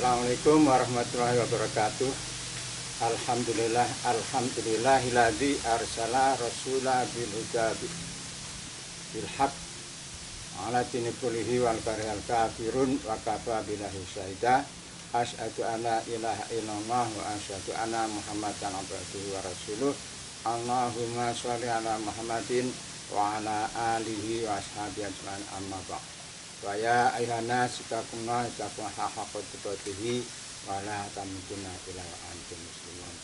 Assalamualaikum warahmatullahi wabarakatuh. Alhamdulillahilladzi arsala rasula bil huda bil haq ala dini kullihi wal karihal kafirun wa kafa billahi syahida. Asyhadu anna ilaha illallah wa asyhadu anna muhammadan abduhu wa rasuluh. Allahumma sholli ala Muhammadin wa ala alihi wa ashabihi ajmain, amma ba'd. Wa ya ayyuhannas ittaqullaha haqqa tuqatih wa la tamutunna illa wa antum muslimun.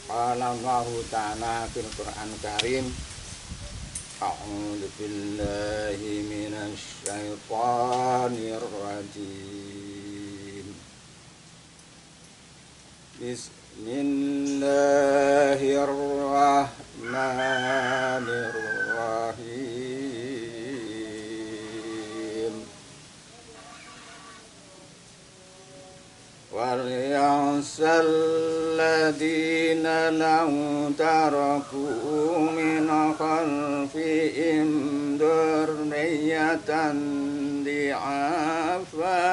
Qala Allahu ta'ala fil Qur'anil Karim, a'udzu billahi minasy syaithanir rajim. Bismillahirrahmanirrahim. Wal yahsal ladina law taraku min khalfihim dzurriyyatan di'afa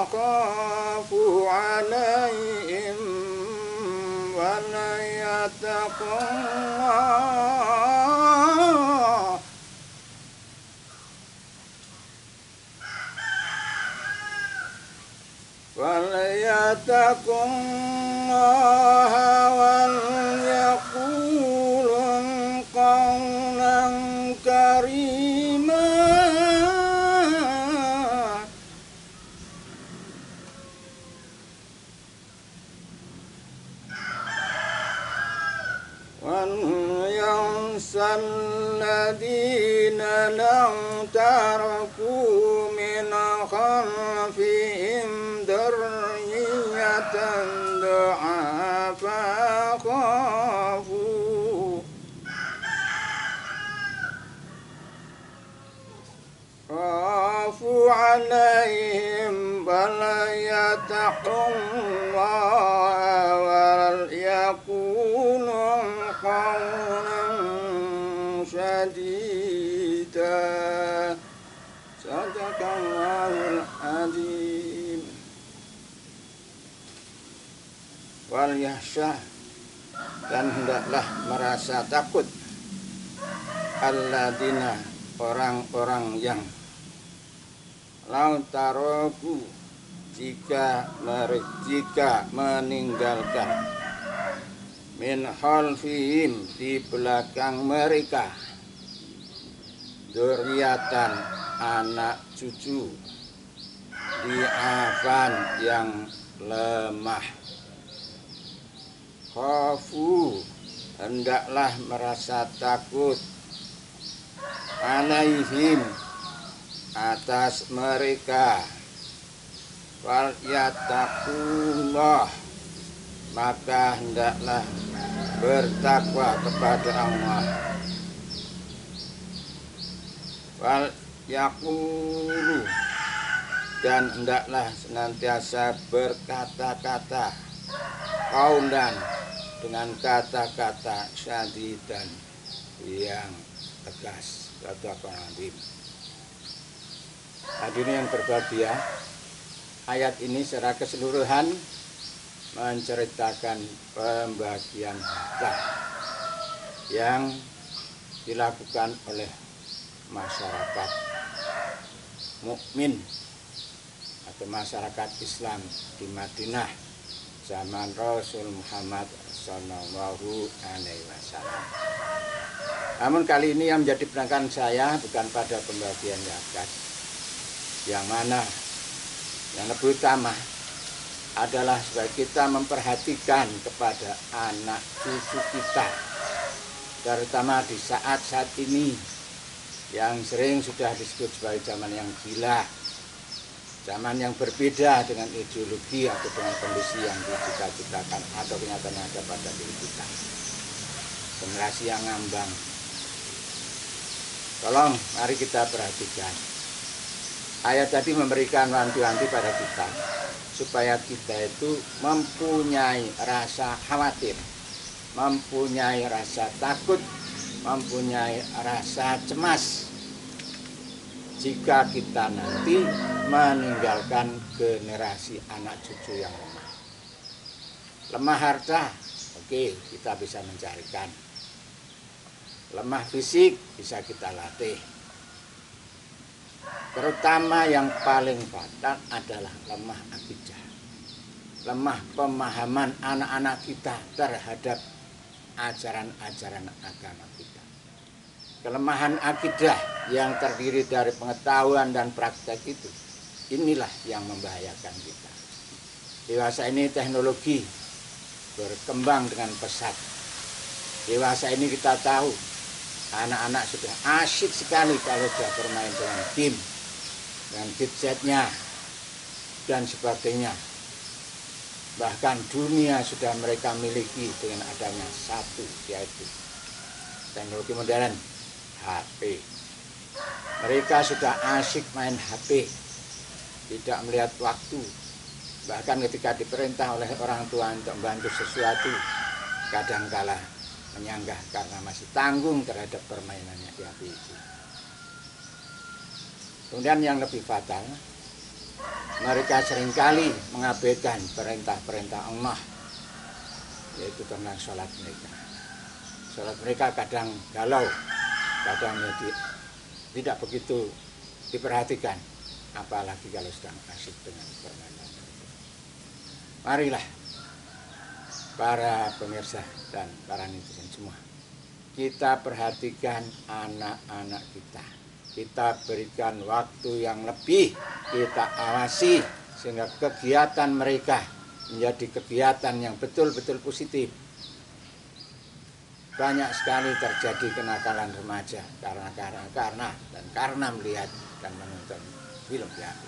khafu alaihim wa la yattaqullah wal yaqulun qawlan karima. الذين لو تركوا من خلفهم ذرية ضعافا خافوا عليهم فليتقوا الله وليقولوا قولا sadida. Sadaqallahul azim. Wal yahsyah, dan hendaklah merasa takut alladzina, orang-orang yang lau taroku, jika meninggalkan min khalfihim, di belakang mereka, dzurriatan, anak cucu, di'afan, yang lemah. Khafu, hendaklah merasa takut, alaihim, atas mereka, wal yattaqullah, maka hendaklah bertakwa kepada Allah. Wal yaqulu, dan hendaklah senantiasa berkata-kata, qaulan, dengan kata-kata syadidan, yang tegas. Sadaqallahul. Hadirin yang berbahagia, ayat ini secara keseluruhan menceritakan pembagian harta yang dilakukan oleh masyarakat mukmin atau masyarakat Islam di Madinah zaman Rasul Muhammad Sallallahu Alaihi Wasallam. Namun kali ini yang menjadi penekanan saya bukan pada pembagian zakat, yang mana yang lebih utama adalah supaya kita memperhatikan kepada anak cucu kita, terutama di saat-saat ini yang sering sudah disebut sebagai zaman yang gila, zaman yang berbeda dengan ideologi atau dengan kondisi yang dicita-citakan atau kenyataan yang ada pada diri kita, generasi yang ngambang. Tolong mari kita perhatikan, ayat tadi memberikan wanti-wanti pada kita supaya kita itu mempunyai rasa khawatir mempunyai rasa takut, mempunyai rasa cemas jika kita nanti meninggalkan generasi anak cucu yang lemah. Lemah harta, oke, kita bisa mencarikan. Lemah fisik bisa kita latih. Terutama yang paling fatal adalah lemah akidah. Lemah pemahaman anak-anak kita terhadap ajaran-ajaran agama kita. Kelemahan akidah yang terdiri dari pengetahuan dan praktek itu, inilah yang membahayakan kita. Dewasa ini teknologi berkembang dengan pesat. Dewasa ini kita tahu anak-anak sudah asyik sekali kalau sudah bermain dengan game, dengan gadgetnya dan sebagainya. Bahkan dunia sudah mereka miliki dengan adanya satu, yaitu teknologi modern, HP. Mereka sudah asyik main HP, tidak melihat waktu. Bahkan ketika diperintah oleh orang tua untuk membantu sesuatu, kadangkala menyanggah karena masih tanggung terhadap permainannya di HP itu. Kemudian yang lebih fatal, mereka seringkali mengabaikan perintah-perintah Allah, yaitu tentang sholat mereka. Sholat mereka kadang galau, kadang tidak begitu diperhatikan, apalagi kalau sedang asyik dengan permainan. Marilah para pemirsa dan para netizen semua, kita perhatikan anak-anak kita. Kita berikan waktu yang lebih, kita awasi sehingga kegiatan mereka menjadi kegiatan yang betul-betul positif. Banyak sekali terjadi kenakalan remaja karena melihat dan menonton film di HP.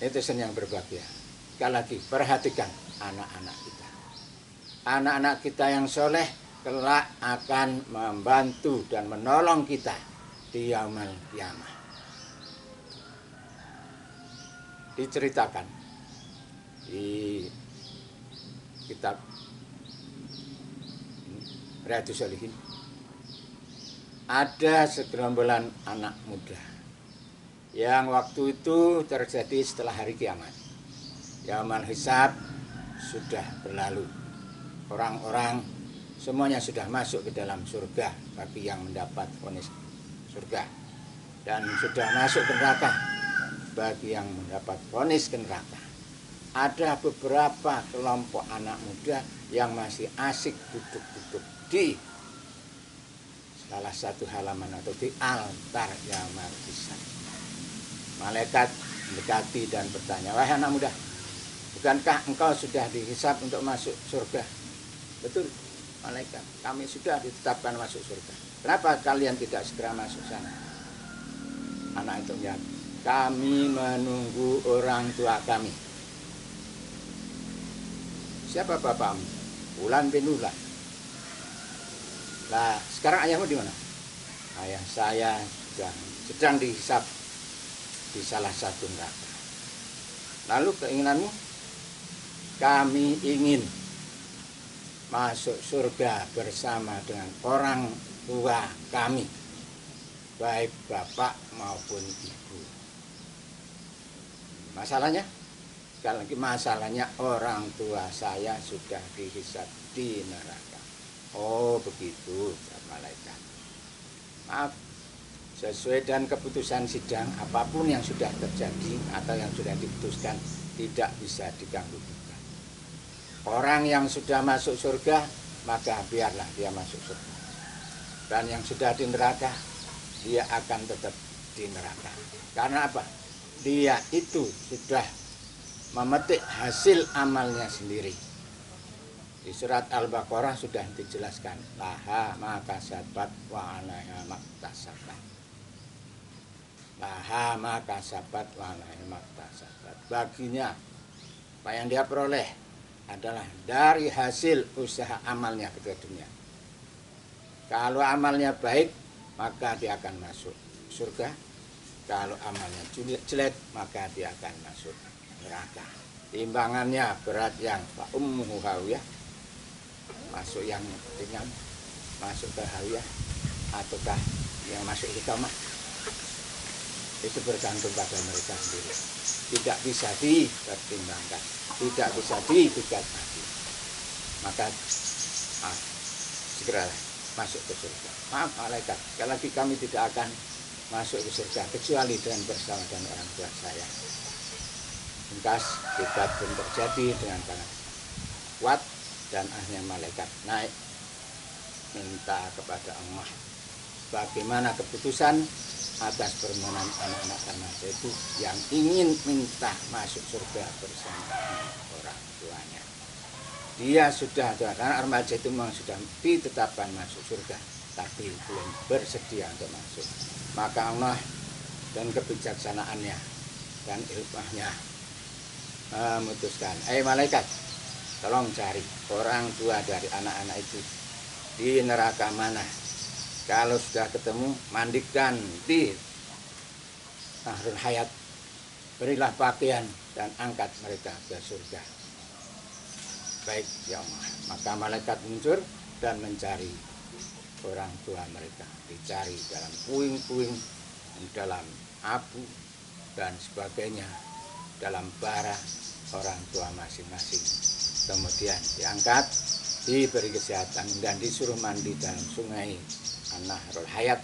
Netizen yang berbahagia, sekali lagi perhatikan anak-anak kita. Anak-anak kita yang soleh kelak akan membantu dan menolong kita di yaumul qiyamah. Diceritakan di kitab Riyadhus Shalihin, ada segerombolan anak muda yang waktu itu terjadi setelah hari kiamat. Yaumul hisab sudah berlalu. Orang-orang semuanya sudah masuk ke dalam surga bagi yang mendapat vonis surga, dan sudah masuk ke neraka bagi yang mendapat vonis ke neraka. Ada beberapa kelompok anak muda yang masih asik duduk-duduk di salah satu halaman atau di altar yaumul hisab. Malaikat mendekati dan bertanya, "Wahai anak muda, bukankah engkau sudah dihisab untuk masuk surga?" "Betul, malaikat, kami sudah ditetapkan masuk surga. Kenapa kalian tidak segera masuk sana?" Anak itu menjawab, "Kami menunggu orang tua kami." "Siapa bapakmu?" "Fulan bin Fulan." "Lah, sekarang ayahmu di mana?" "Ayah saya sedang dihisab di salah satu neraka." "Lalu keinginanmu?" "Kami ingin masuk surga bersama dengan orang tua kami, baik bapak maupun ibu." Masalahnya, sekali lagi masalahnya, orang tua saya sudah dihisab di neraka. "Oh begitu," malaikat. "Maaf, sesuai dengan keputusan sidang, apapun yang sudah terjadi atau yang sudah diputuskan tidak bisa diganggu-gugat. Orang yang sudah masuk surga, maka biarlah dia masuk surga. Dan yang sudah di neraka, dia akan tetap di neraka. Karena apa? Dia itu sudah memetik hasil amalnya sendiri. Di surat Al-Baqarah sudah dijelaskan, laha maka sabat wa alaiha maktasabat. Laha maka sabat wa alaiha maktasabat. Baginya apa yang dia peroleh adalah dari hasil usaha amalnya ke dunia. Kalau amalnya baik, maka dia akan masuk surga. Kalau amalnya jelek, maka dia akan masuk neraka. timbangannya berat yang ummuhu hawiyah, masuk yang ringan, masuk ke hawiyah, ataukah yang masuk ke kamah, itu bergantung pada mereka sendiri. Tidak bisa dipertimbangkan, tidak bisa digugat lagi. Maka segera masuk ke surga. Maaf malaikat, sekali lagi kami tidak akan masuk ke surga kecuali dengan bersama dengan orang tua saya. Engkas debat pun terjadi dengan sangat kuat dan akhirnya malaikat naik minta kepada Allah bagaimana keputusan atas permohonan anak-anak remaja itu yang ingin minta masuk surga bersama orang tuanya. Dia sudah, anak remaja itu memang sudah ditetapkan masuk surga, tapi belum bersedia untuk masuk. Maka Allah dan kebijaksanaannya dan ilmunya memutuskan, malaikat, tolong cari orang tua dari anak-anak itu di neraka mana. Kalau sudah ketemu, mandikan di Nahrul Hayat, berilah pakaian dan angkat mereka ke surga. Baik ya Allah. Maka malaikat muncul dan mencari orang tua mereka. Dicari dalam puing-puing, dalam abu dan sebagainya, dalam bara orang tua masing-masing. Kemudian diangkat, diberi kesehatan dan disuruh mandi dalam sungai Nahrul Hayat,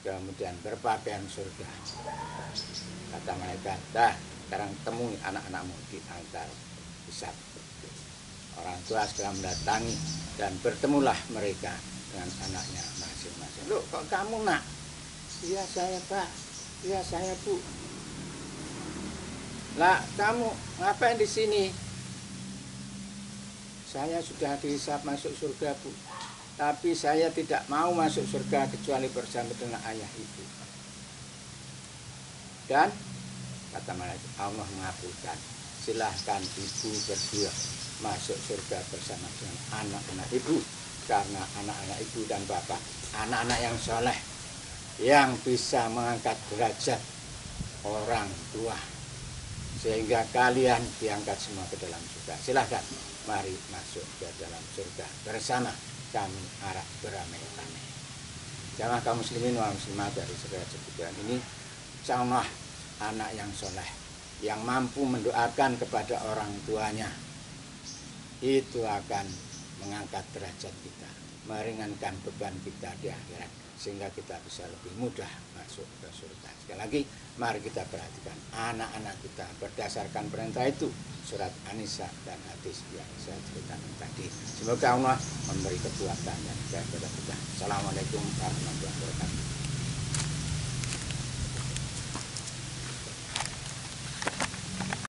kemudian berpakaian surga. Kata malaikat, dah sekarang temui anak-anakmu di altar hisab. Orang tua segera mendatangi dan bertemulah mereka dengan anaknya masing-masing. Loh, kok kamu nak? Iya saya pak, iya saya bu. Lah kamu ngapain di sini? Saya sudah dihisab masuk surga bu. Tapi saya tidak mau masuk surga kecuali bersama dengan ayah ibu. Dan kata malaikat, Allah mengabulkan. Silahkan ibu berdua masuk surga bersama dengan anak-anak ibu. Karena anak-anak ibu dan bapak, anak-anak yang soleh, yang bisa mengangkat derajat orang tua. Sehingga kalian diangkat semua ke dalam surga. Silahkan, mari masuk ke dalam surga bersama kami arah beramai-ramai. Jamaah kaum muslimin wal muslimat dari segala sebutan ini, insya Allah anak yang soleh, yang mampu mendoakan kepada orang tuanya, itu akan mengangkat derajat kita, meringankan beban kita di akhirat, sehingga kita bisa lebih mudah masuk ke surga. Sekali lagi, mari kita perhatikan anak-anak kita berdasarkan perintah itu, surat An-Nisa dan hadis yang saya ceritakan tadi. Semoga Allah memberi kekuatan dan kepada kita. Assalamualaikum warahmatullahi wabarakatuh.